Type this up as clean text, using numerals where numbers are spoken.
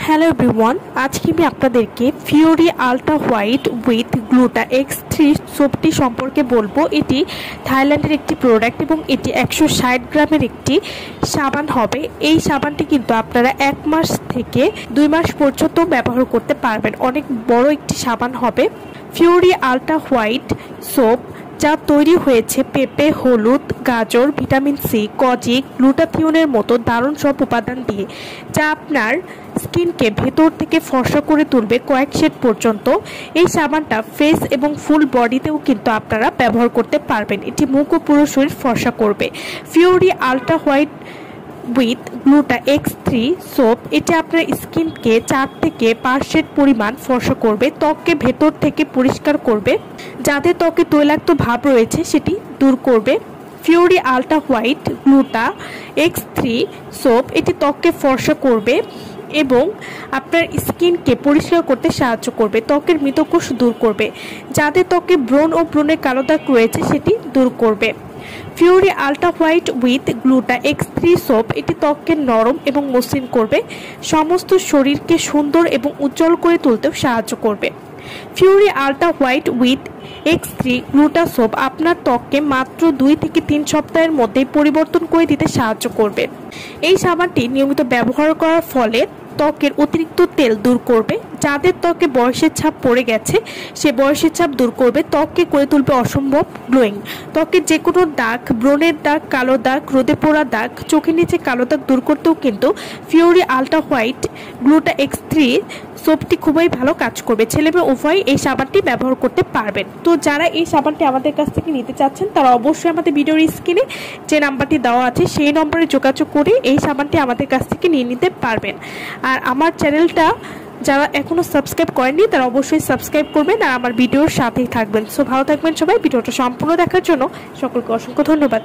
Hello everyone, আজকে আমি আপনাদেরকে Fiori ultra white with গ্লুটা X3 সোপটি সম্পর্কে বলবো। এটি থাইল্যান্ডের একটি প্রোডাক্ট এবং এটি 160 গ্রামের একটি সাবান হবে। এই সাবানটি কিন্তু আপনারা 1 মাস থেকে 2 মাস পর্যন্ত ব্যবহার করতে পারবেন। অনেক বড় একটি সাবান হবে। ফিওরি আলট্রা হোয়াইট সোপ যা তৈরি হয়েছে পেঁপে, হলুদ, গাজর, ভিটামিন সি, কজিক, গ্লুটাথিওনের মতো দারুণ সব উপাদান দিয়ে, যা আপনার স্কিনকে ভেতর থেকে ফর্সা করে তুলবে কয়েক শেড পর্যন্ত। এই সাবানটা ফেস এবং ফুল বডিতেও কিন্তু আপনারা ব্যবহার করতে পারবেন। এটি মুখ ও পুরো শরীর ফর্সা করবে। Fiori ultra white with গ্লুটা X3 soap এটি আপনার স্কিনকে 4 থেকে 5 শেড পরিমাণ ফর্সা করবে, ত্বককে ভেতর থেকে পরিষ্কার করবে, যাদের ত্বকে তৈলাক্ত ভাব রয়েছে সেটি দূর করবে। Fiori ultra white গ্লুটা X3 soap এটি ত্বককে ফর্সা করবে এবং আপনার স্কিনকে পরিষ্কার করতে সাহায্য করবে, ত্বকের মৃতকোষ দূর করবে, যাদের ত্বকে ব্রণ ও ব্রণের কালো দাগ রয়েছে সেটি দূর করবে। Fiori ultra white with গ্লুটা X3 soap এটি ত্বককে নরম এবং মসৃণ করবে, সমস্ত শরীরকে সুন্দর এবং উজ্জ্বল করে তুলতেও সাহায্য করবে। Fiori ultra white with X3 গ্লুটা soap আপনার ত্বককে মাত্র 2 থেকে 3 সপ্তাহের মধ্যেই পরিবর্তন করে দিতে সাহায্য করবে। এই সাবানটি নিয়মিত ব্যবহার করার ফলে ত্বকের অতিরিক্ত তেল দূর করবে, যাদের ত্বকে বয়সের ছাপ পড়ে গেছে সে বয়সের ছাপ দূর করবে, ত্বককে করে তুলবে অসম্ভব গ্লোয়িং। ত্বকের যে কোনো দাগ, ব্রণের দাগ, কালো দাগ, রোদে পোড়া দাগ, চোখের নিচে কালো দাগ দূর করতেও কিন্তু ফিওরি আলট্রা হোয়াইট গ্লুটা X3 সোপটি খুবই ভালো কাজ করবে। ছেলে মেয়ে উভয় এই সাবানটি ব্যবহার করতে পারবেন। তো যারা এই সাবানটি আমাদের কাছ থেকে নিতে চাচ্ছেন তারা অবশ্যই আমাদের ভিডিওর স্ক্রিনে যে নাম্বারটি দেওয়া আছে সেই নম্বরে যোগাযোগ করে এই সাবানটি আমাদের কাছ থেকে নিয়ে নিতে পারবেন। আর আমার চ্যানেলটা যারা এখনো সাবস্ক্রাইব করেননি তারা অবশ্যই সাবস্ক্রাইব করবেন আর আমার ভিডিওর সাথেই থাকবেন। সো ভালো থাকবেন সবাই। ভিডিওটা সম্পূর্ণ দেখার জন্য সকলকে অসংখ্য ধন্যবাদ।